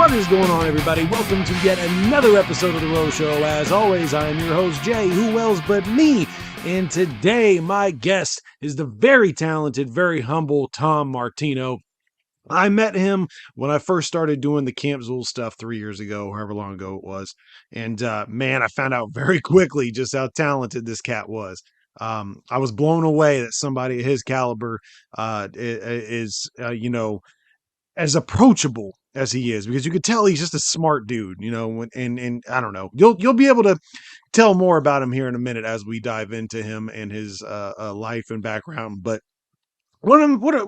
What is going on, everybody? Welcome to yet another episode of The Rose Show. As always, I am your host, Jay. Who else but me? And today, my guest is the very talented, very humble Tom Martino. I met him when I first started doing the Camp Zool stuff 3 years ago, however long ago it was. And man, I found out very quickly just how talented this cat was. I was blown away that somebody of his caliber is as approachable as he is, because you could tell he's just a smart dude, and I don't know, you'll be able to tell more about him here in a minute as we dive into him and his life and background. But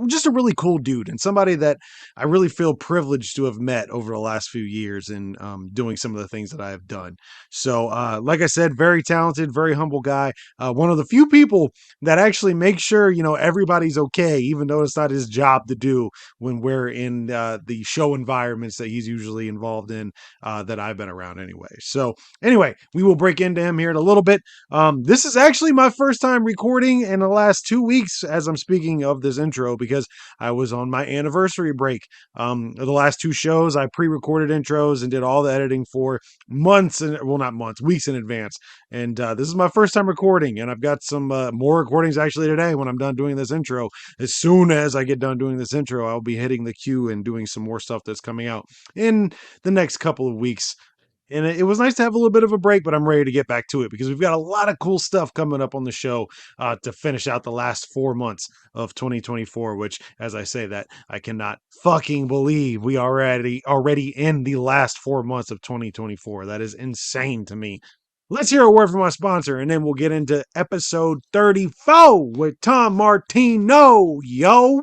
just a really cool dude, and somebody that I really feel privileged to have met over the last few years in doing some of the things that I have done. So, like I said, very talented, very humble guy. One of the few people that actually makes sure, everybody's okay, even though it's not his job to do when we're in the show environments that he's usually involved in, that I've been around anyway. So anyway, we will break into him here in a little bit. This is actually my first time recording in the last 2 weeks as I'm speaking of this intro, because I was on my anniversary break. The last 2 shows I pre-recorded intros and did all the editing for weeks in advance. And this is my first time recording, and I've got some more recordings actually today when I'm done doing this intro. As soon as I get done doing this intro, I'll be hitting the queue and doing some more stuff that's coming out in the next couple of weeks. And it was nice to have a little bit of a break, but I'm ready to get back to it because we've got a lot of cool stuff coming up on the show to finish out the last 4 months of 2024, which, as I say that, I cannot fucking believe we already in the last 4 months of 2024. That is insane to me. Let's hear a word from our sponsor, and then we'll get into episode 34 with Tom Martino, yo.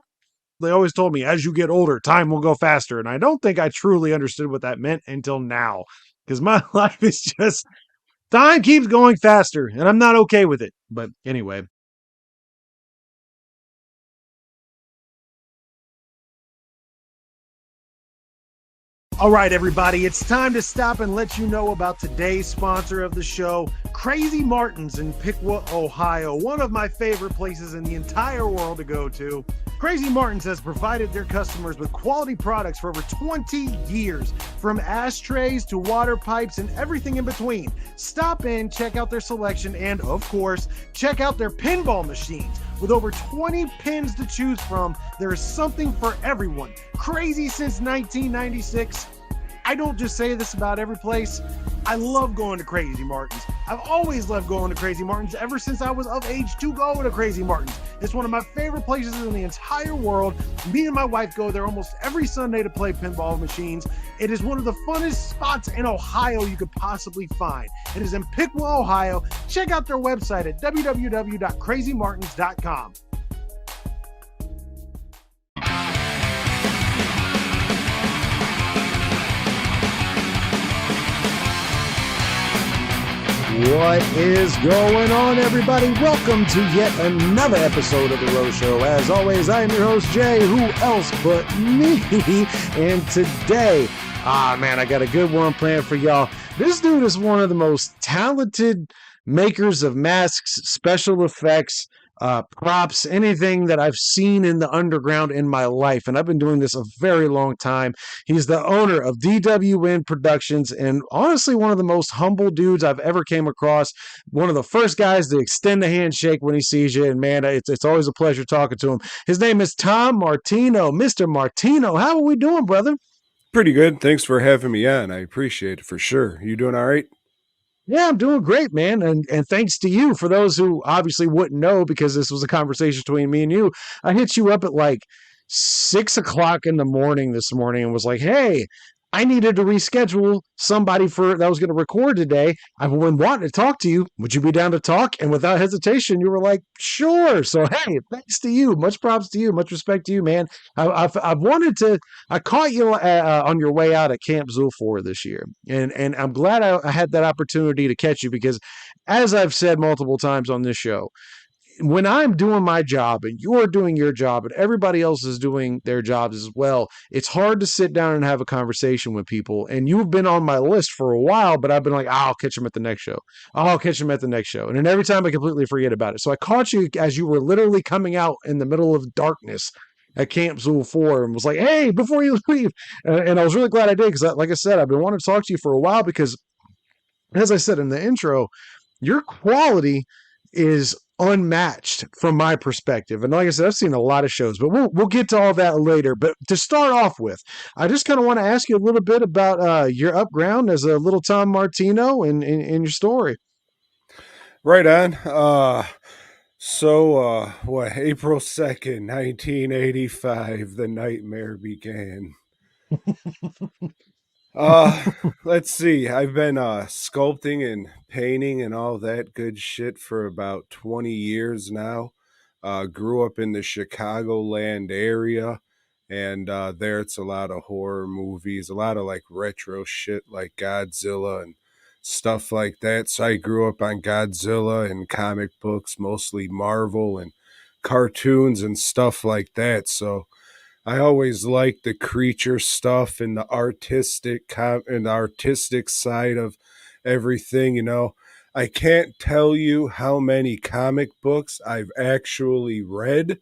They always told me, as you get older, time will go faster. And I don't think I truly understood what that meant until now. Because my life is just, time keeps going faster, and I'm not okay with it. But anyway. All right, everybody, it's time to stop and let you know about today's sponsor of the show, Crazy Martin's in Piqua, Ohio, one of my favorite places in the entire world to go to. Crazy Martin's has provided their customers with quality products for over 20 years, from ashtrays to water pipes and everything in between. Stop in, check out their selection, and of course, check out their pinball machines. With over 20 pins to choose from, there is something for everyone. Crazy since 1996. I don't just say this about every place. I love going to Crazy Martin's. I've always loved going to Crazy Martin's ever since I was of age to go to Crazy Martin's. It's one of my favorite places in the entire world. Me and my wife go there almost every Sunday to play pinball machines. It is one of the funnest spots in Ohio you could possibly find. It is in Piqua, Ohio. Check out their website at www.crazymartins.com. What is going on, everybody? Welcome to yet another episode of The Rose Show. As always, I am your host, Jay. Who else but me? And today, I got a good one planned for y'all. This dude is one of the most talented makers of masks, special effects, props, anything that I've seen in the underground in my life. And I've been doing this a very long time. He's the owner of DWN Productions, and honestly, one of the most humble dudes I've ever came across. One of the first guys to extend a handshake when he sees you. And man, it's always a pleasure talking to him. His name is Tom Martino. Mr. Martino, how are we doing, brother? Pretty good. Thanks for having me on. I appreciate it for sure. You doing all right? Yeah, I'm doing great, man. And thanks to you. For those who obviously wouldn't know, because this was a conversation between me and you, I hit you up at like 6 o'clock in the morning this morning and was like, hey, I needed to reschedule somebody that was going to record today. I've been wanting to talk to you. Would you be down to talk? And without hesitation, you were like, sure. So, hey, thanks to you. Much props to you. Much respect to you, man. I caught you on your way out at Camp Zool this year. And I'm glad I had that opportunity to catch you, because as I've said multiple times on this show, when I'm doing my job and you're doing your job and everybody else is doing their jobs as well, it's hard to sit down and have a conversation with people. And you've been on my list for a while, but I've been like, I'll catch him at the next show. I'll catch him at the next show. And then every time I completely forget about it. So I caught you as you were literally coming out in the middle of darkness at Camp Zool 4 and was like, hey, before you leave. And I was really glad I did because, like I said, I've been wanting to talk to you for a while because, as I said in the intro, your quality is unmatched from my perspective. And like I said, I've seen a lot of shows, but we'll get to all that later. But to start off with, I just kind of want to ask you a little bit about your upground as a little Tom Martino and your story. Right on. What, April 2nd, 1985, the nightmare began. Uh, let's see. I've been sculpting and painting and all that good shit for about 20 years now. Grew up in the Chicagoland area, and there it's a lot of horror movies, a lot of like retro shit like Godzilla and stuff like that. So I grew up on Godzilla and comic books, mostly Marvel and cartoons and stuff like that. So I always liked the creature stuff and the artistic side of everything, I can't tell you how many comic books I've actually read,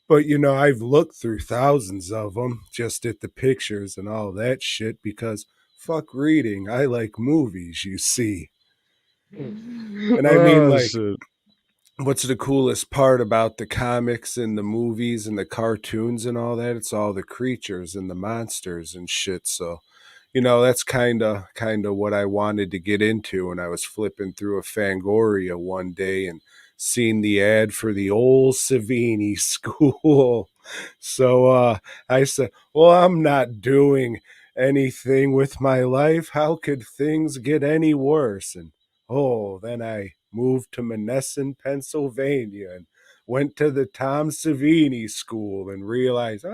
but I've looked through thousands of them just at the pictures and all that shit because fuck reading. I like movies, you see. And I mean, Oh like, shit. what's the coolest part about the comics and the movies and the cartoons and all that? It's all the creatures and the monsters and shit. So, that's kind of what I wanted to get into. And I was flipping through a Fangoria one day and seen the ad for the old Savini school. So I said, well, I'm not doing anything with my life. How could things get any worse? And then I moved to Monessen, Pennsylvania, and went to the Tom Savini school and realized,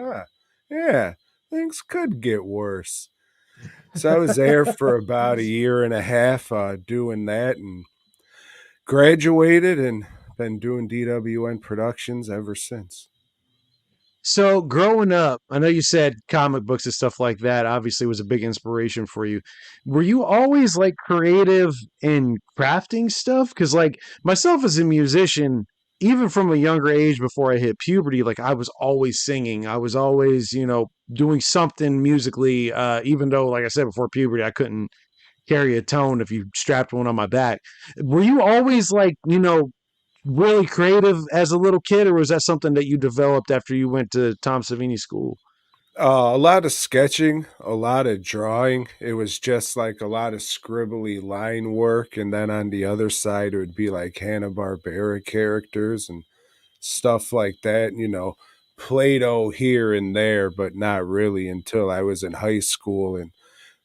yeah, things could get worse. So I was there for about a year and a half doing that and graduated and been doing DWN productions ever since. So growing up, I know you said comic books and stuff like that obviously was a big inspiration for you. Were you always like creative in crafting stuff? Because like myself as a musician, even from a younger age before I hit puberty, like I was always singing. I was always, doing something musically, even though, like I said, before puberty, I couldn't carry a tone if you strapped one on my back. Were you always like, really creative as a little kid, or was that something that you developed after you went to Tom Savini school? A lot of sketching, a lot of drawing. It was just like a lot of scribbly line work. And then on the other side, it would be like Hanna-Barbera characters and stuff like that, Play-Doh here and there, but not really until I was in high school and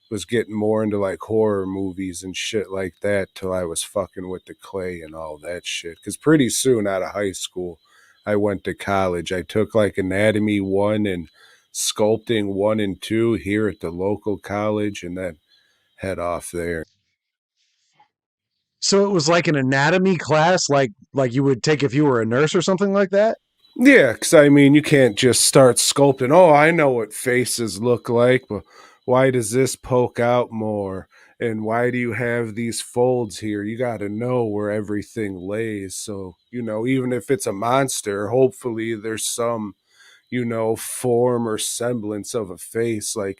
was getting more into like horror movies and shit like that till I was fucking with the clay and all that shit. Because pretty soon out of high school, I went to college. I took like Anatomy 1 and Sculpting 1 and 2 here at the local college and then head off there. So it was like an anatomy class, like you would take if you were a nurse or something like that. Yeah, because I mean, you can't just start sculpting. Oh, I know what faces look like, but why does this poke out more? And why do you have these folds here? You got to know where everything lays. So, even if it's a monster, hopefully there's some, form or semblance of a face. Like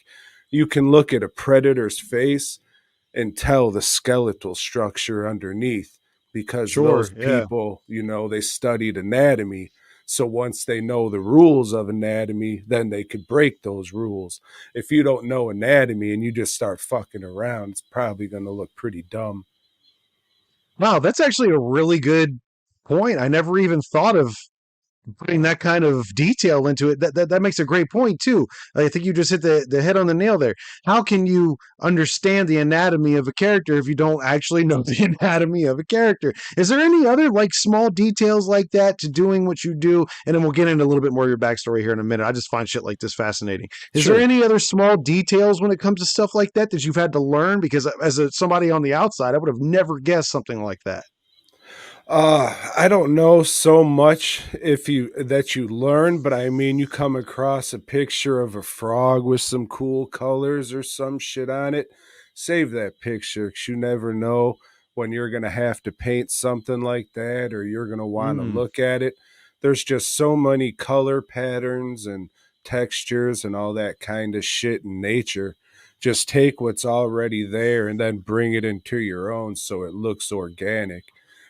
you can look at a predator's face and tell the skeletal structure underneath because those Sure, yeah. people, they studied anatomy. So once they know the rules of anatomy, then they could break those rules. If you don't know anatomy and you just start fucking around, it's probably going to look pretty dumb. Wow, that's actually a really good point. I never even thought of putting that kind of detail into it. That makes a great point too. I think you just hit the head on the nail there. How can you understand the anatomy of a character if you don't actually know the anatomy of a character? Is there any other like small details like that to doing what you do? And then we'll get into a little bit more of your backstory here in a minute. I just find shit like this fascinating. Is there Sure. any other small details when it comes to stuff like that that you've had to learn? Because as somebody on the outside, I would have never guessed something like that. I don't know so much if you learn, but I mean you come across a picture of a frog with some cool colors or some shit on it. Save that picture because you never know when you're gonna have to paint something like that or you're gonna want to Mm. look at it. there's just so many color patterns and textures and all that kind of shit in nature. Just take what's already there and then bring it into your own so it looks organic.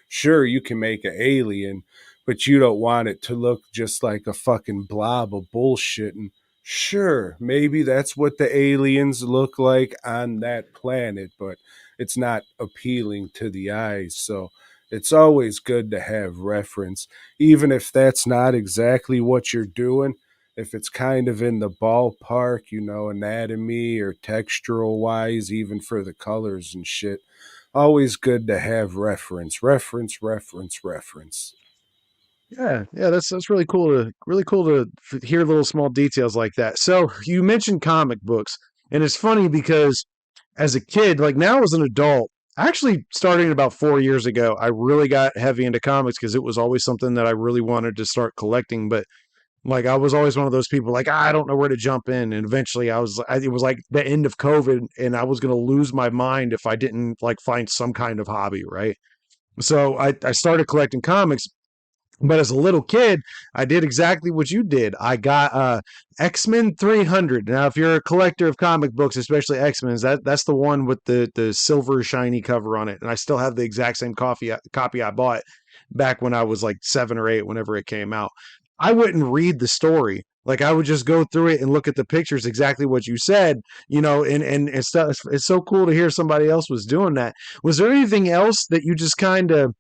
Sure, you can make an alien, but you don't want it to look just like a fucking blob of bullshit. And sure, maybe that's what the aliens look like on that planet, but it's not appealing to the eyes. So it's always good to have reference, even if that's not exactly what you're doing. If it's kind of in the ballpark, anatomy or textural wise, even for the colors and shit, always good to have reference, reference, reference, reference. Yeah, yeah, that's really cool to hear little small details like that. So you mentioned comic books, and it's funny because as a kid, like now as an adult, actually starting about 4 years ago, I really got heavy into comics because it was always something that I really wanted to start collecting. But like I was always one of those people like I don't know where to jump in, and eventually it was like the end of COVID, and I was gonna lose my mind if I didn't like find some kind of hobby, right? So I started collecting comics, but as a little kid, I did exactly what you did. I got X-Men 300. Now, if you're a collector of comic books, especially X-Men, that's the one with the silver shiny cover on it. And I still have the exact same copy I bought back when I was like 7 or 8, whenever it came out. I wouldn't read the story. Like I would just go through it and look at the pictures, exactly what you said, and stuff. It's so cool to hear somebody else was doing that. Was there anything else that you just kind of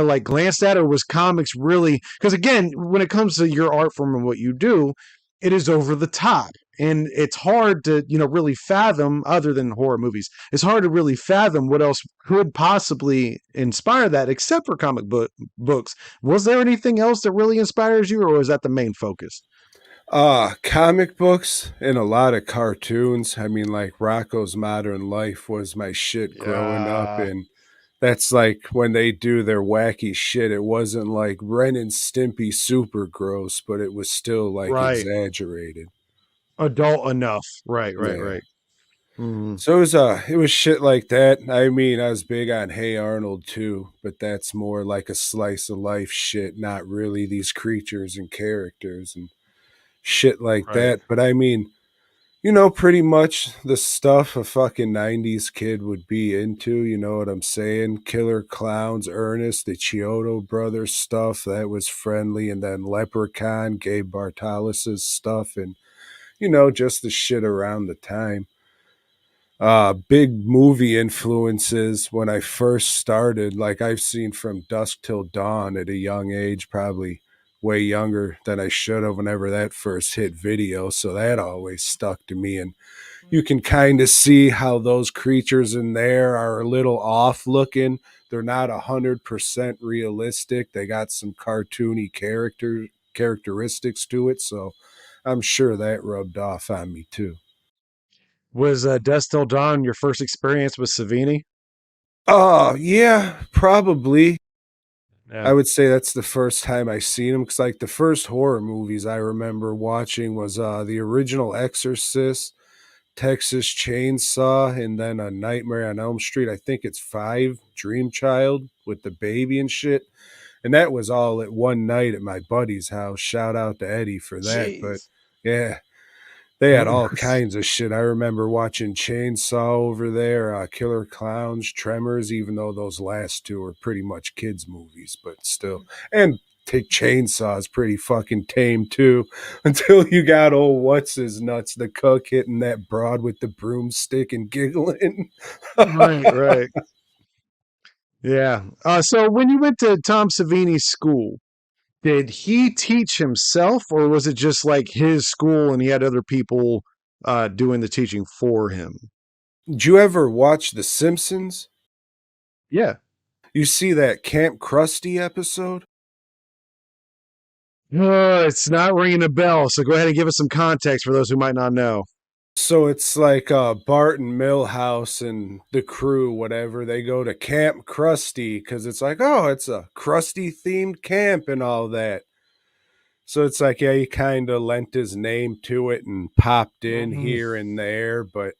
like glanced at, or was comics really, because again, when it comes to your art form and what you do, it is over the top, and it's hard to really fathom, other than horror movies, it's hard to really fathom what else could possibly inspire that except for books. Was there anything else that really inspires you, or was that the main focus? Comic books and a lot of cartoons. I mean, like Rocco's Modern Life was my shit growing up, Yeah, and that's like when they do their wacky shit. It wasn't like Ren and Stimpy super gross, but it was still like right, exaggerated. adult enough, right, right, Yeah. right. Mm, So it was shit like that. I mean, I was big on Hey Arnold too, but that's more like a slice of life shit, not really these creatures and characters and shit like right. that. But I mean, pretty much the stuff a fucking 90s kid would be into, you know what I'm saying? Killer Clowns, Ernest, the Chiodo Brothers stuff, that was friendly, and then Leprechaun, Gabe Bartalis' stuff, and, just the shit around the time. Big movie influences when I first started, like I've seen From Dusk Till Dawn at a young age, probably way younger than I should have whenever that first hit video. So that always stuck to me. And you can kind of see how those creatures in there are a little off looking. They're not 100% realistic. They got some cartoony characteristics to it. So I'm sure that rubbed off on me too. Was Dust Till Dawn your first experience with Savini? Oh, yeah, probably. Yeah. I would say that's the first time I seen him because, like, the first horror movies I remember watching was the original Exorcist, Texas Chainsaw, and then A Nightmare on Elm Street. I think it's five, Dream Child with the baby and shit. And that was all at one night at my buddy's house. Shout out to Eddie for that. But Jeez. yeah, they had all kinds of shit. I remember watching Chainsaw over there, Killer Clowns, Tremors, even though those last two are pretty much kids' movies, but still. And take Chainsaw is pretty fucking tame too, until you got old what's his nuts, the cook hitting that broad with the broomstick and giggling. Right, right. Yeah. So when you went to Tom Savini's school, did he teach himself, or was it just like his school and he had other people doing the teaching for him? Did you ever watch The Simpsons? Yeah. You see that Camp Krusty episode? It's not ringing a bell, so go ahead and give us some context for those who might not know. So it's like Bart and Millhouse and the crew, whatever. They go to Camp Krusty because it's like, oh, it's a Krusty themed camp and all that. So it's like, yeah, he kind of lent his name to it and popped in Mhm. here and there. But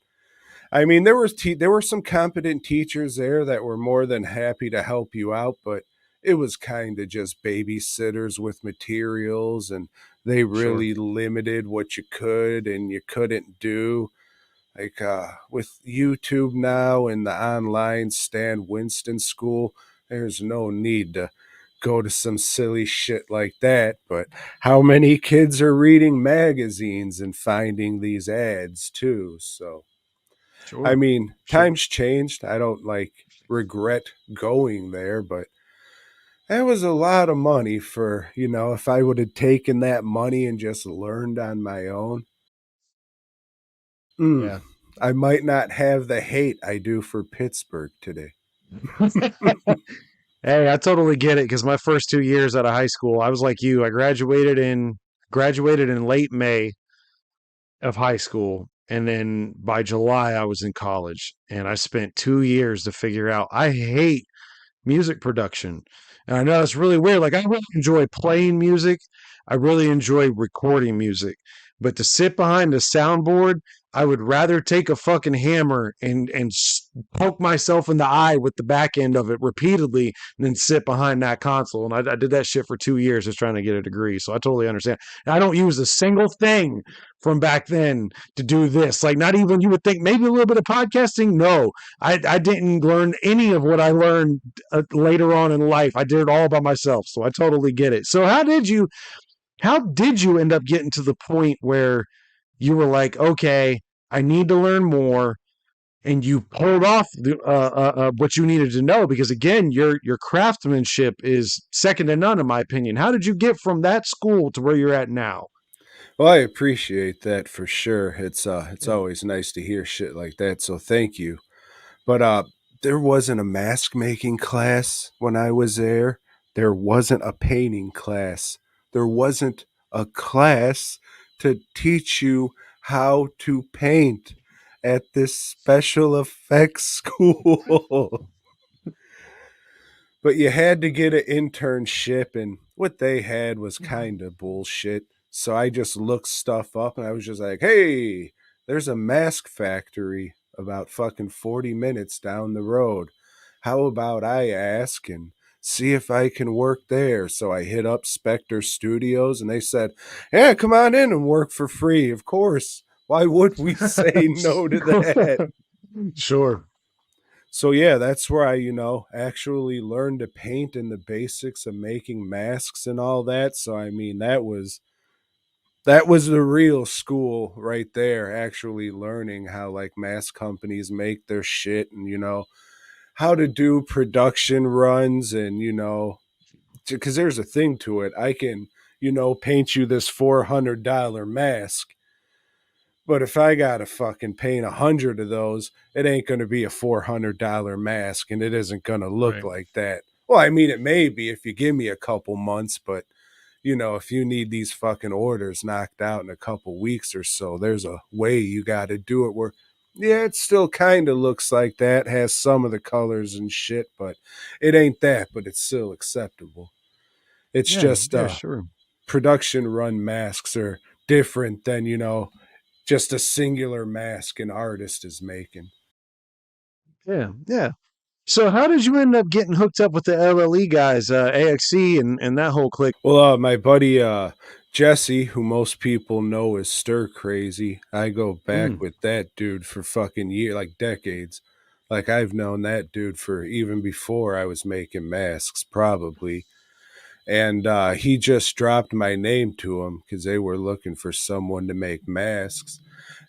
I mean, there were some competent teachers there that were more than happy to help you out. But it was kind of just babysitters with materials, and they Sure. really limited what you could and you couldn't do. Like with YouTube now and the online Stan Winston school, there's no need to go to some silly shit like that. But how many kids are reading magazines and finding these ads too? So, I Sure. mean, Sure. times changed. I don't like regret going there, but that was a lot of money for, if I would have taken that money and just learned on my own. Mm, Yeah. I might not have the hate I do for Pittsburgh today. Hey, I totally get it because my first 2 years out of high school, I was like you. I graduated in late May of high school, and then by July I was in college, and I spent 2 years to figure out I hate music production. And I know it's really weird. Like I really enjoy playing music. I really enjoy recording music. But to sit behind a soundboard, I would rather take a fucking hammer and poke myself in the eye with the back end of it repeatedly than sit behind that console. And I did that shit for 2 years just trying to get a degree. So I totally understand. And I don't use a single thing from back then to do this. Like not even you would think maybe a little bit of podcasting. No, I didn't learn any of what I learned later on in life. I did it all by myself, so I totally get it. So how did you end up getting to the point where you were like, okay, I need to learn more, and you pulled off what you needed to know? Because again, your craftsmanship is second to none, in my opinion. How did you get from that school to where you're at now? Well, I appreciate that for sure. It's Yeah. always nice to hear shit like that, so thank you. But there wasn't a mask making class when I was there. There wasn't a painting class. There wasn't a class to teach you how to paint at this special effects school. But you had to get an internship, and what they had was kind of bullshit. So I just looked stuff up, and I was just like, hey, there's a mask factory about fucking 40 minutes down the road. How about I ask and see if I can work there? So I hit up Spectre Studios, and they said, yeah, come on in and work for free. Of course. Why would we say no to that? Sure. So yeah, that's where I, actually learned to paint and the basics of making masks and all that. So I mean, that was the real school right there, actually learning how like mask companies make their shit and how to do production runs and cuz there's a thing to it. I can, paint you this $400 mask, but if I gotta fucking paint 100 of those, it ain't gonna be a $400 mask, and it isn't gonna look Right. like that. Well, I mean, it may be if you give me a couple months, but if you need these fucking orders knocked out in a couple weeks or so, there's a way you got to do it where, yeah, it still kind of looks like that, has some of the colors and shit, but it ain't that, but it's still acceptable. It's Yeah. just Yeah. Sure. production run masks are different than just a singular mask an artist is making. Yeah. Yeah. So how did you end up getting hooked up with the LLE guys, AXE and that whole clique? Well, my buddy Jesse, who most people know as Stir Crazy, I go back Mm. with that dude for fucking like decades. Like I've known that dude for even before I was making masks, probably. And he just dropped my name to him because they were looking for someone to make masks.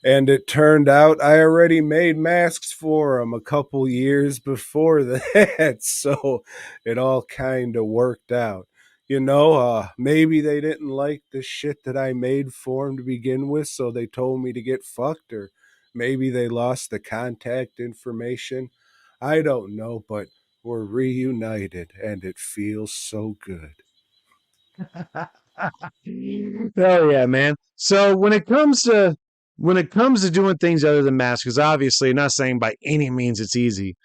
And it turned out I already made masks for him a couple years before that. So it all kind of worked out. Maybe they didn't like the shit that I made for him to begin with, so they told me to get fucked, or maybe they lost the contact information. I don't know, but we're reunited and it feels so good. Oh yeah, man. So when it comes to doing things other than masks, because obviously, not saying by any means it's easy,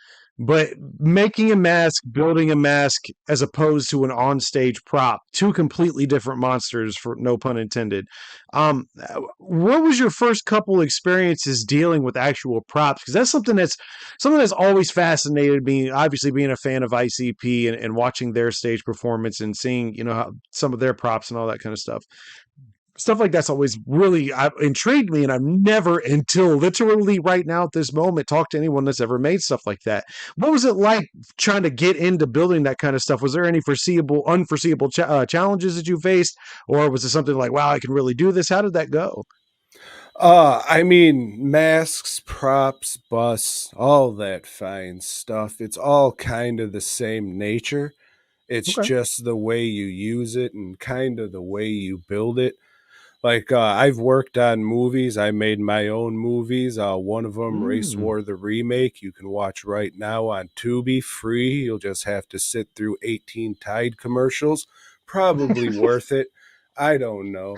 but making a mask, building a mask, as opposed to an onstage prop, two completely different monsters, for no pun intended. What was your first couple experiences dealing with actual props? Because that's something that's always fascinated me. Obviously, being a fan of ICP and watching their stage performance and seeing how some of their props and all that kind of stuff like that's always really intrigued me, and I've never, until literally right now at this moment, talked to anyone that's ever made stuff like that. What was it like trying to get into building that kind of stuff? Was there any unforeseeable challenges that you faced, or was it something like, wow, I can really do this? How did that go? I mean, masks, props, busts, all that fine stuff. It's all kind of the same nature. It's Okay. just the way you use it and kind of the way you build it. Like, I've worked on movies. I made my own movies. One of them, Race Mm. War the Remake, you can watch right now on Tubi free. You'll just have to sit through 18 Tide commercials. Probably worth it. I don't know.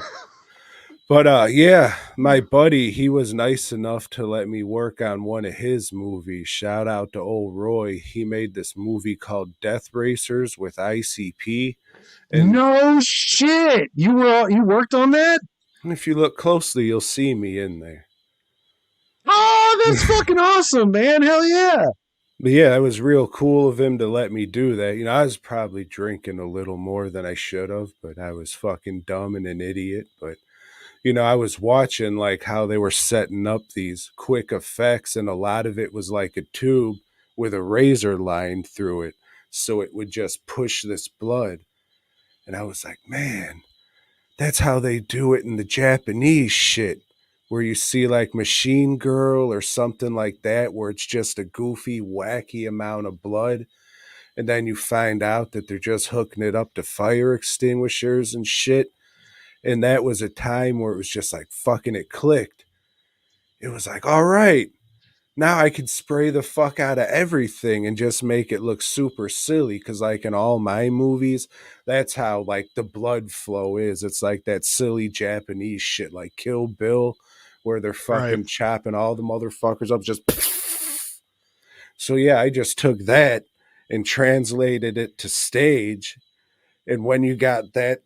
But yeah, my buddy, he was nice enough to let me work on one of his movies. Shout out to old Roy. He made this movie called Death Racers with ICP. And No shit. You worked on that? if you look closely, you'll see me in there. Oh, that's fucking awesome, man. Hell yeah. But yeah, it was real cool of him to let me do that. I was probably drinking a little more than I should have, but I was fucking dumb and an idiot. But I was watching like how they were setting up these quick effects, and a lot of it was like a tube with a razor line through it, so it would just push this blood. And I was like, man, that's how they do it in the Japanese shit, where you see like Machine Girl or something like that, where it's just a goofy, wacky amount of blood. And then you find out that they're just hooking it up to fire extinguishers and shit. And that was a time where it was just like fucking it clicked. It was like, all right, now I could spray the fuck out of everything and just make it look super silly. Cause like in all my movies, that's how like the blood flow is. It's like that silly Japanese shit like Kill Bill, where they're Right. fucking chopping all the motherfuckers up just. So yeah, I just took that and translated it to stage. And when you got that,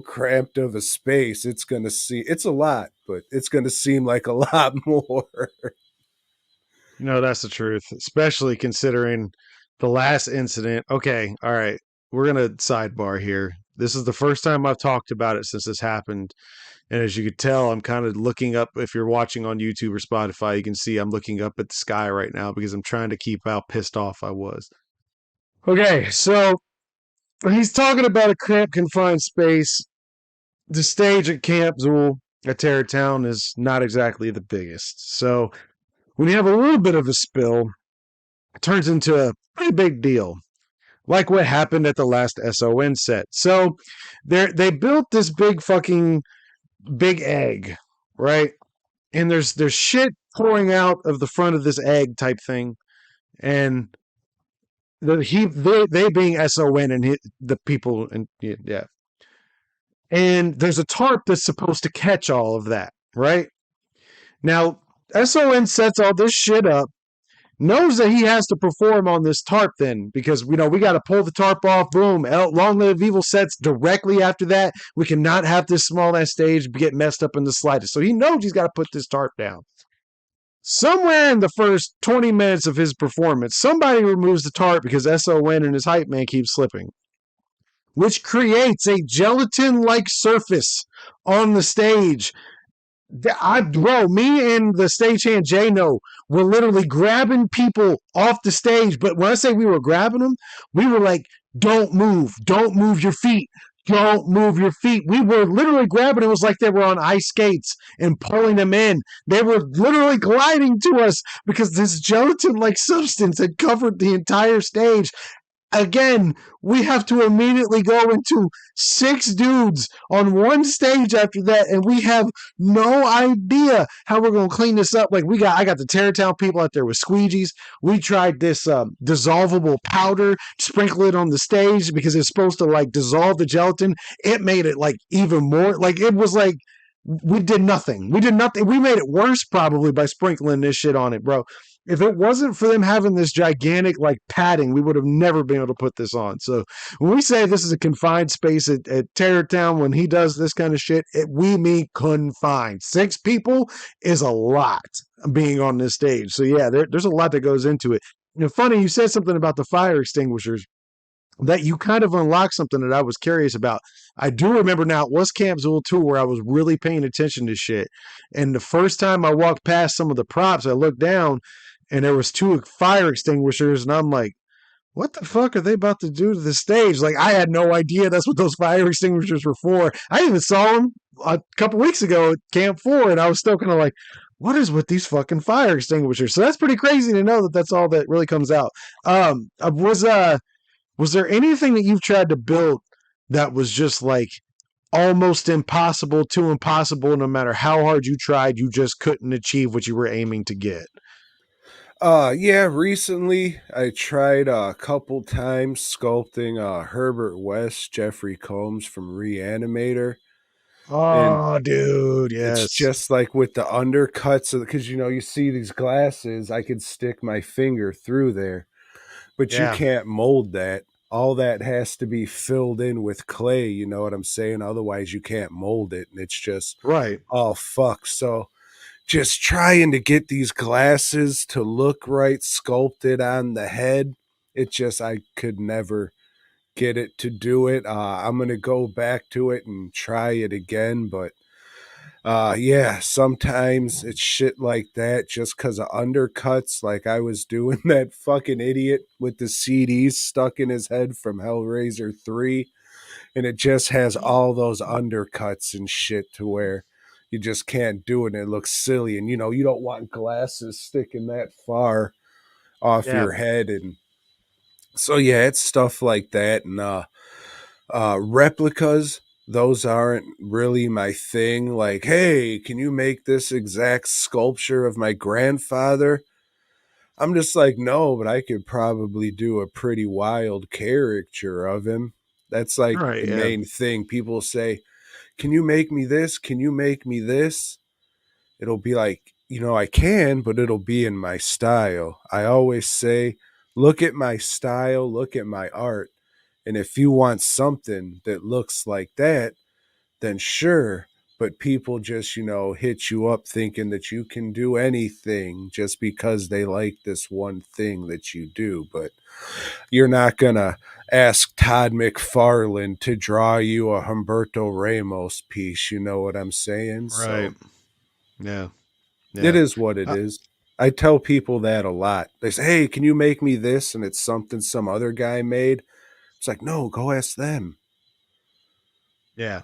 cramped of a space, it's a lot, but it's gonna seem like a lot more. That's the truth, especially considering the last incident. Okay, all right. We're going to sidebar here. This is the first time I've talked about it since this happened. And as you could tell, I'm kind of looking up. If you're watching on YouTube or Spotify, you can see I'm looking up at the sky right now because I'm trying to keep how pissed off I was. Okay, so he's talking about a cramped, confined space. The stage at Camp Zool at Terrortown is not exactly the biggest. So when you have a little bit of a spill, it turns into a pretty big deal, like what happened at the last SON set. So they built this big egg, right? And there's shit pouring out of the front of this egg type thing, and they being SON and the people, and yeah, and there's a tarp that's supposed to catch all of that, right? Now SON sets all this shit up, knows that he has to perform on this tarp then, because we got to pull the tarp off. Boom, Long Live Evil sets directly after that. We cannot have this small ass stage get messed up in the slightest. So he knows he's got to put this tarp down. Somewhere in the first 20 minutes of his performance, somebody removes the tarp because SON and his hype man keep slipping, which creates a gelatin like surface on the stage. Bro, me and the stagehand Jano were literally grabbing people off the stage. But when I say we were grabbing them, we were like, don't move your feet, don't move your feet. We were literally grabbing it was like they were on ice skates and pulling them in. They were literally gliding to us because this gelatin like substance had covered the entire stage. Again, we have to immediately go into 6 dudes on one stage after that, and we have no idea how we're going to clean this up. Like I got the Terrortown people out there with squeegees. We tried this dissolvable powder, sprinkle it on the stage because it's supposed to like dissolve the gelatin. It made it like even more like it was like we did nothing. We did nothing. We made it worse probably by sprinkling this shit on it, bro. if it wasn't for them having this gigantic like padding, we would have never been able to put this on. So when we say this is a confined space at Terror Town, when he does this kind of shit, we mean confined. 6 people is a lot being on this stage. So yeah, there's a lot that goes into it. Funny, you said something about the fire extinguishers that you kind of unlocked something that I was curious about. I do remember now it was Camp Zool 2 where I was really paying attention to shit. And the first time I walked past some of the props, I looked down and there was 2 fire extinguishers and I'm like, what the fuck are they about to do to the stage? Like I had no idea that's what those fire extinguishers were for. I even saw them a couple weeks ago at Camp 4 and I was still kind of like, what is with these fucking fire extinguishers? So that's pretty crazy to know that that's all that really comes out. Was there anything that you've tried to build that was just like almost impossible, too impossible, no matter how hard you tried, you just couldn't achieve what you were aiming to get? Yeah, recently I tried a couple times sculpting Herbert West, Jeffrey Combs from Reanimator, and Oh, dude, it's yes. just like with the undercuts, because you see these glasses, I could stick my finger through there, but you Yeah, can't mold that. All that has to be filled in with clay, you know what I'm saying? Otherwise, you can't mold it, and it's just right. all fucked. So just trying to get these glasses to look right sculpted on the head, it just, I could never get it to do it. I'm gonna go back to it and try it again, but yeah, sometimes it's shit like that just because of undercuts. Like I was doing that fucking idiot with the CDs stuck in his head from Hellraiser 3, and it just has all those undercuts and shit to where you just can't do it and it looks silly. And you don't want glasses sticking that far off Yeah, your head. And so yeah, it's stuff like that. And replicas, those aren't really my thing. Like, hey, can you make this exact sculpture of my grandfather? I'm just like, no, but I could probably do a pretty wild caricature of him. That's like right. the Yeah, main thing. People say, can you make me this? Can you make me this? It'll be like, I can, but it'll be in my style. I always say, look at my style, look at my art. And if you want something that looks like that, then sure. But people just, hit you up thinking that you can do anything just because they like this one thing that you do. But you're not going to ask Todd McFarlane to draw you a Humberto Ramos piece. You know what I'm saying? right. So Yeah, it yeah. is what it Uh, is. I tell people that a lot. They say, hey, can you make me this? And it's something some other guy made. It's like, no, go ask them. yeah.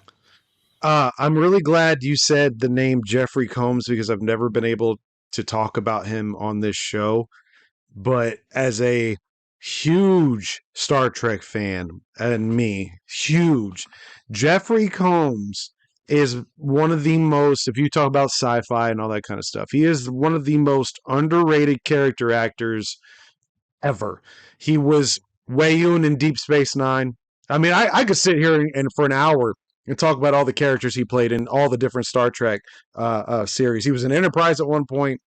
I'm really glad you said the name Jeffrey Combs because I've never been able to talk about him on this show. But as a huge Star Trek fan, and me, huge, Jeffrey Combs is one of the most, if you talk about sci fi and all that kind of stuff, he is one of the most underrated character actors ever. He was Wayun in Deep Space Nine. I mean, I could sit here and for an hour and talk about all the characters he played in all the different Star Trek series. He was in Enterprise at one point,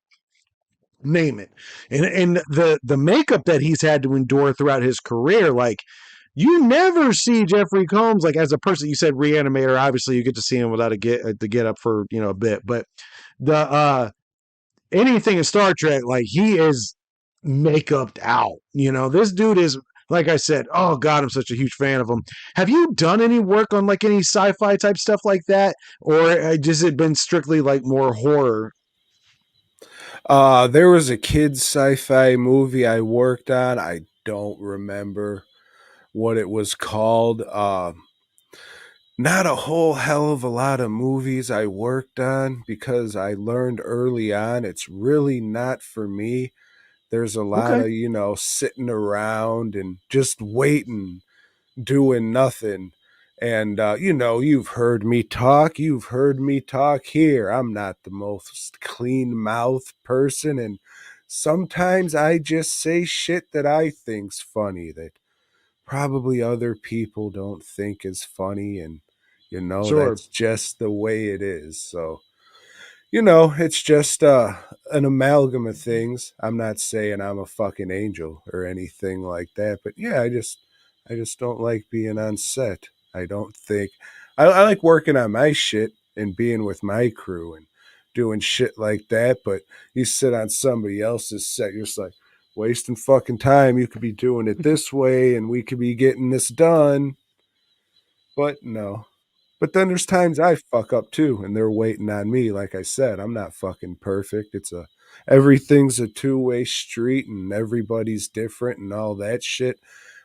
name it, and the makeup that he's had to endure throughout his career, like you never see Jeffrey Combs like as a person. You said Reanimator, obviously you get to see him without the get up for a bit, but the anything in Star Trek, like he is makeuped out. This dude is, like I said, oh god, I'm such a huge fan of him. Have you done any work on like any sci-fi type stuff like that, or has it been strictly like more horror? There was a kids sci-fi movie I worked on. I don't remember what it was called. Not a whole hell of a lot of movies I worked on because I learned early on it's really not for me. There's a lot Okay, of, sitting around and just waiting, doing nothing. And, you've heard me talk. You've heard me talk here. I'm not the most clean mouth person. And sometimes I just say shit that I think's funny that probably other people don't think is funny. And, sure. that's just the way it is. So, it's just an amalgam of things. I'm not saying I'm a fucking angel or anything like that, but yeah, I just don't like being on set. I don't think I like working on my shit and being with my crew and doing shit like that, but you sit on somebody else's set, you're just like wasting fucking time. You could be doing it this way and we could be getting this done. But no, but then there's times I fuck up too, and they're waiting on me. Like I said, I'm not fucking perfect. Everything's a two-way street, and everybody's different, and all that shit.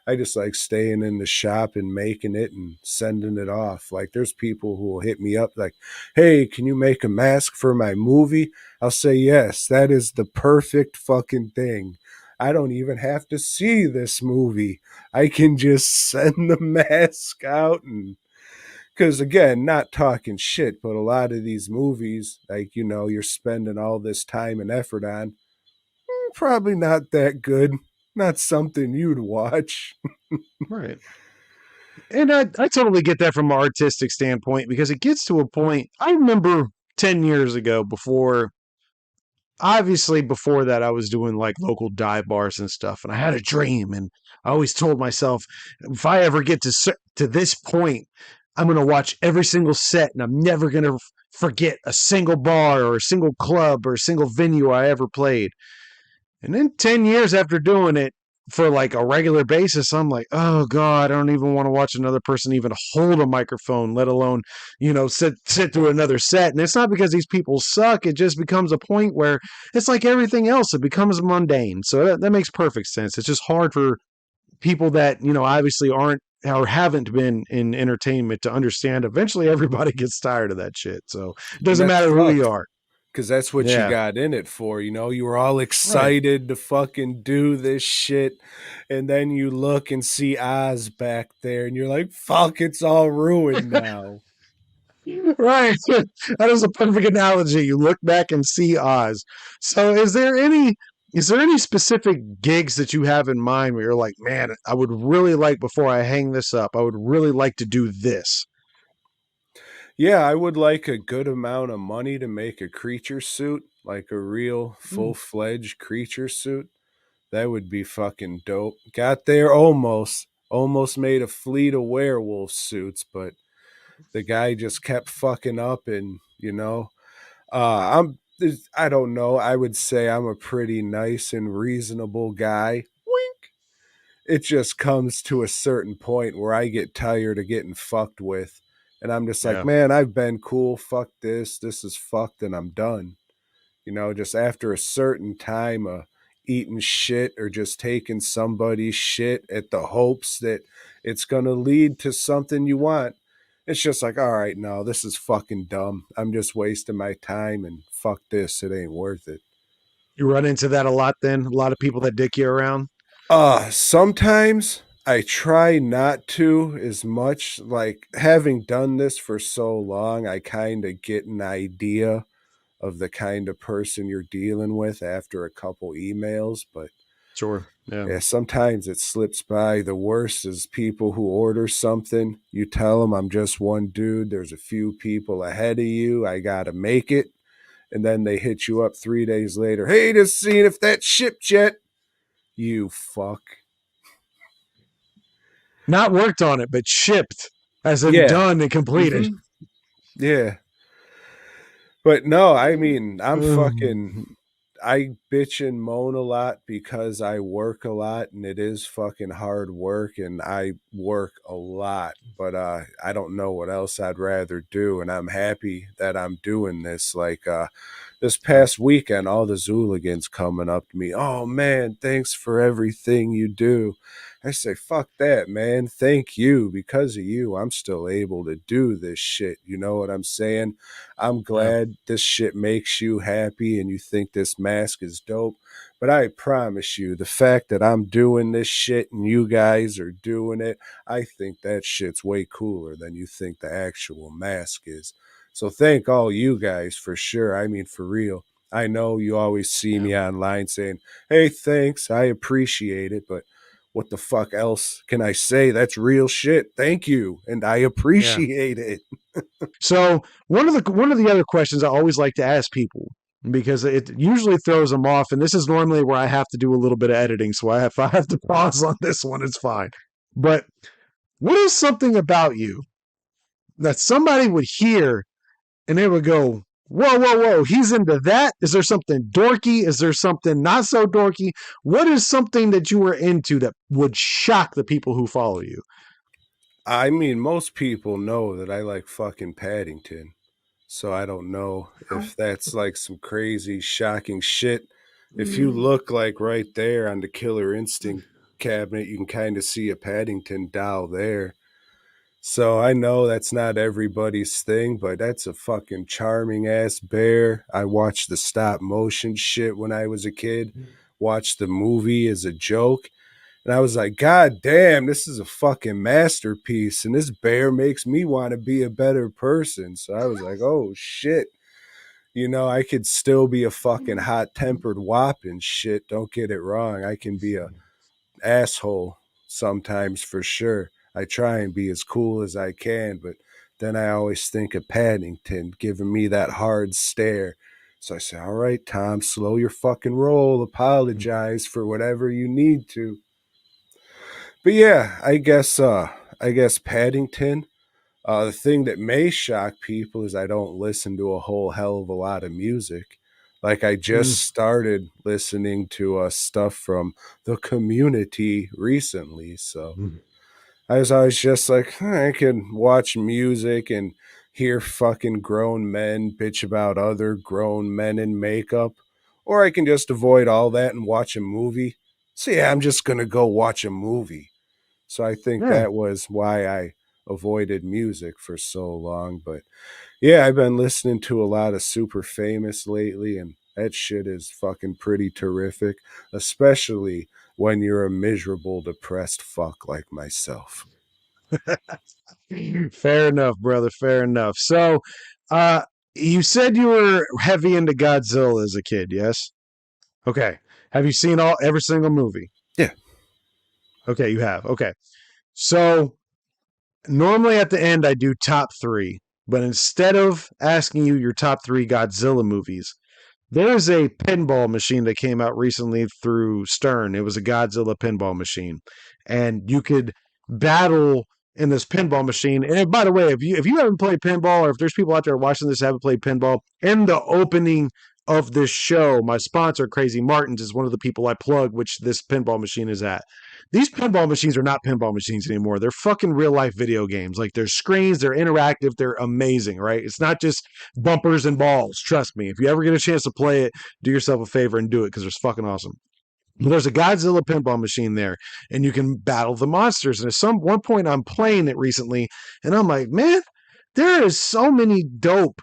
I just like staying in the shop and making it and sending it off. Like there's people who will hit me up like, "Hey, can you make a mask for my movie?" I'll say, "Yes, that is the perfect fucking thing. I don't even have to see this movie. I can just send the mask out and because again, not talking shit, but a lot of these movies, like you're spending all this time and effort on, probably not that good, not something you'd watch. Right. And I totally get that from an artistic standpoint because it gets to a point. I remember 10 years ago, before that, I was doing like local dive bars and stuff. And I had a dream. And I always told myself, if I ever get to this point, I'm going to watch every single set and I'm never going to forget a single bar or a single club or a single venue I ever played. And then 10 years after doing it for like a regular basis, I'm like, oh God, I don't even want to watch another person even hold a microphone, let alone, sit through another set. And it's not because these people suck. It just becomes a point where it's like everything else. It becomes mundane. So that makes perfect sense. It's just hard for people that, obviously aren't or haven't been in entertainment to understand. Eventually everybody gets tired of that shit. So it And doesn't that matter who you sucks are. because that's what you Yeah. got in it for. You were all Right. excited to fucking do this shit. And then you look and see Oz back there and you're like, fuck, it's all ruined now. Right. That is a perfect analogy. You look back and see Oz. So is there any specific gigs that you have in mind where you're like, man, I would really like before I hang this up, I would really like to do this. Yeah, I would like a good amount of money to make a creature suit, like a real Mm, full fledged creature suit. That would be fucking dope. Got there almost. Almost made a fleet of werewolf suits, but the guy just kept fucking up and, I don't know. I would say I'm a pretty nice and reasonable guy. Wink. It just comes to a certain point where I get tired of getting fucked with. And I'm just like, yeah. man, I've been cool. Fuck this. This is fucked and I'm done. Just after a certain time of eating shit or just taking somebody's shit at the hopes that it's going to lead to something you want. It's just like, all right, no, this is fucking dumb. I'm just wasting my time and fuck this. It ain't worth it. You run into that a lot then? A lot of people that dick you around? Sometimes I try not to as much. Like having done this for so long, I kind of get an idea of the kind of person you're dealing with after a couple emails. But Sure. Yeah. yeah, sometimes it slips by. The worst is people who order something. You tell them I'm just one dude. There's a few people ahead of you. I gotta make it. And then they hit you up 3 days later. Hey, just seeing if that shipped yet. You fuck. Not worked on it, but shipped, as in Yeah. done and completed. Mm-hmm. Yeah. But no, I mean, I bitch and moan a lot because I work a lot and it is fucking hard work and I work a lot, but I don't know what else I'd rather do and I'm happy that I'm doing this. Like this Yeah. past weekend all the Zooligans coming up to me, "Oh man, thanks for everything you do." I say, "Fuck that, man. Thank you. Because of you, I'm still able to do this shit." You know what I'm saying? I'm Yeah. glad this shit makes you happy and you think this mask is dope. But I promise you, the fact that I'm doing this shit and you guys are doing it, I think that shit's way cooler than you think the actual mask is. So thank all you guys for sure. I mean, for real. I know you always see Yeah. me online saying, "Hey, thanks. I appreciate it." But what the fuck else can I say? That's real shit. Thank you. And I Yeah. appreciate it. So one of the other questions I always like to ask people because it usually throws them off, and this is normally where I have to do a little bit of editing, so if I have to pause on this one, it's fine. But what is something about you that somebody would hear and they would go, "Whoa, whoa, whoa! He's into that." Is there something dorky? Is there something not so dorky? What is something that you were into that would shock the people who follow you? I mean, most people know that I like fucking Paddington. So I don't know if that's like some crazy, shocking shit. If you look like right there on the Killer Instinct cabinet, you can kind of see a Paddington doll there. So I know that's not everybody's thing, but that's a fucking charming ass bear. I watched the stop motion shit when I was a kid, watched the movie as a joke. And I was like, God damn, this is a fucking masterpiece. And this bear makes me want to be a better person. So I was like, oh shit. You know, I could still be a fucking hot tempered wop and shit. Don't get it wrong. I can be a asshole sometimes for sure. I try and be as cool as I can, but then I always think of Paddington giving me that hard stare. So I say, all right, Tom, slow your fucking roll. Apologize for whatever you need to. But yeah, I guess Paddington. The thing that may shock people is I don't listen to a whole hell of a lot of music. Like I just started listening to stuff from the community recently, so I was always just like, I can watch music and hear fucking grown men bitch about other grown men in makeup, or I can just avoid all that and watch a movie. So yeah, I'm just gonna go watch a movie. So I think Yeah. that was why I avoided music for so long. But yeah, I've been listening to a lot of Super Famous lately, and that shit is fucking pretty terrific, especially when you're a miserable, depressed fuck like myself. Fair enough, brother. Fair enough. So, uh, you said you were heavy into Godzilla as a kid, yes? Okay. Have you seen all every single movie? Yeah. Okay, you have. Okay. So, normally at the end I do top 3, but instead of asking you your top 3 Godzilla movies, there's a pinball machine that came out recently through Stern. It was a Godzilla pinball machine, and you could battle in this pinball machine. And by the way, if you haven't played pinball, or if there's people out there watching this who haven't played pinball, in the opening of this show, my sponsor, Crazy Martins, is one of the people I plug, which this pinball machine is at. These pinball machines are not pinball machines anymore. They're fucking real life video games. Like there's screens, they're interactive, they're amazing, right? It's not just bumpers and balls. Trust me. If you ever get a chance to play it, do yourself a favor and do it because it's fucking awesome. There's a Godzilla pinball machine there, and you can battle the monsters. And at some one point, I'm playing it recently, and I'm like, man, there is so many dope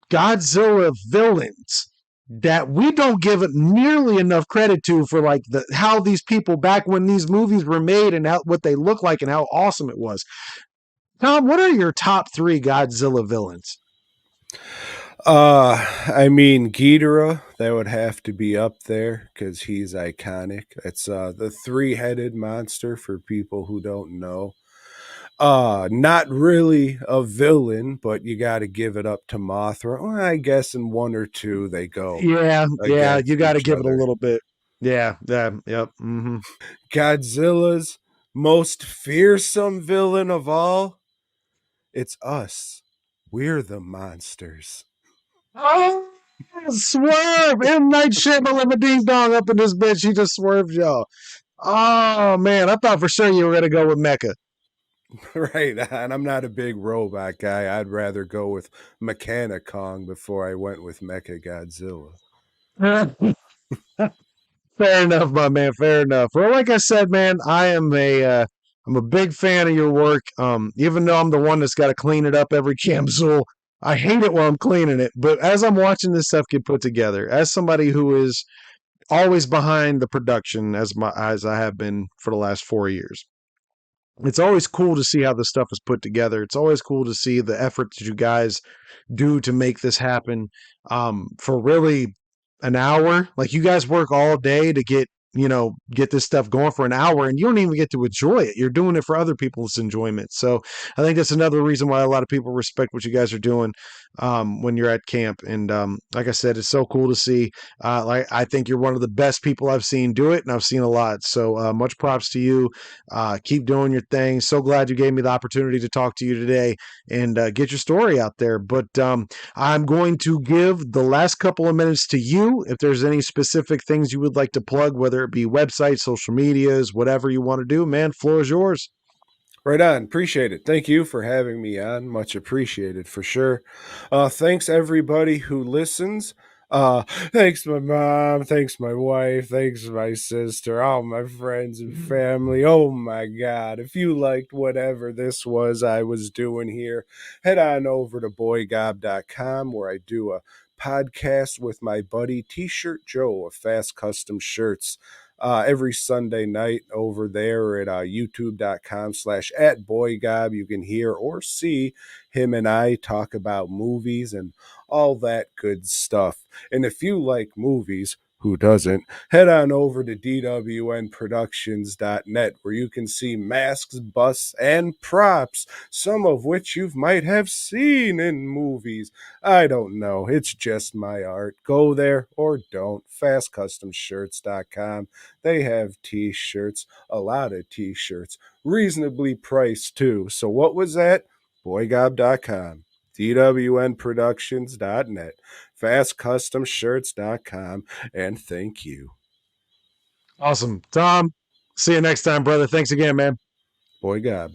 Godzilla villains that we don't give it nearly enough credit to for like how these people back when these movies were made and how what they look like and how awesome it was. Tom, what are your top 3 Godzilla villains? I mean, Ghidorah, that would have to be up there because he's iconic. It's the three-headed monster for people who don't know. Not really a villain, but you got to give it up to Mothra. Well, I guess in one or two they go Yeah, you against got to each give it a other. little bit. Yeah, yep. Godzilla's most fearsome villain of all, it's us. We're the monsters. Oh, swerve! M. Night Shyamalan ding dong up in this bitch. He just swerved y'all. Oh man, I thought for sure you were gonna go with Mecca. Right, and I'm not a big robot guy. I'd rather go with Mechanic Kong before I went with Mecha Godzilla. Fair enough, my man. Fair enough. Well, like I said, man, I'm a big fan of your work. Even though I'm the one that's got to clean it up every camsule, I hate it while I'm cleaning it. But as I'm watching this stuff get put together, as somebody who is always behind the production, as I have been for the last 4 years, it's always cool to see how this stuff is put together. It's always cool to see the effort that you guys do to make this happen. For really an hour, like you guys work all day to get get this stuff going for an hour and you don't even get to enjoy it. You're doing it for other people's enjoyment. So I think that's another reason why a lot of people respect what you guys are doing when you're at camp. And like I said, it's so cool to see. Like I think you're one of the best people I've seen do it, and I've seen a lot. So much props to you. Keep doing your thing. So glad you gave me the opportunity to talk to you today and get your story out there. But I'm going to give the last couple of minutes to you. If there's any specific things you would like to plug, whether it be websites, social medias, whatever you want to do, man, floor is yours. Right on. Appreciate it. Thank you for having me on. Much appreciated for sure. Thanks everybody who listens. Thanks my mom, thanks my wife, thanks my sister, all my friends and family. Oh my God. If you liked whatever this was I was doing here, head on over to boygob.com where I do a podcast with my buddy T-Shirt Joe of Fast Custom Shirts every Sunday night over there at youtube.com/ at boygob. You can hear or see him and I talk about movies and all that good stuff. And if you like movies, who doesn't, head on over to dwnproductions.net where you can see masks, busts, and props, some of which you might have seen in movies. I don't know. It's just my art. Go there or don't. FastCustomShirts.com. They have t-shirts, a lot of t-shirts, reasonably priced too. So what was that? Boygob.com, dwnproductions.net, fastcustomshirts.com, and thank you. Awesome. Tom, see you next time, brother. Thanks again, man. Boy Gob.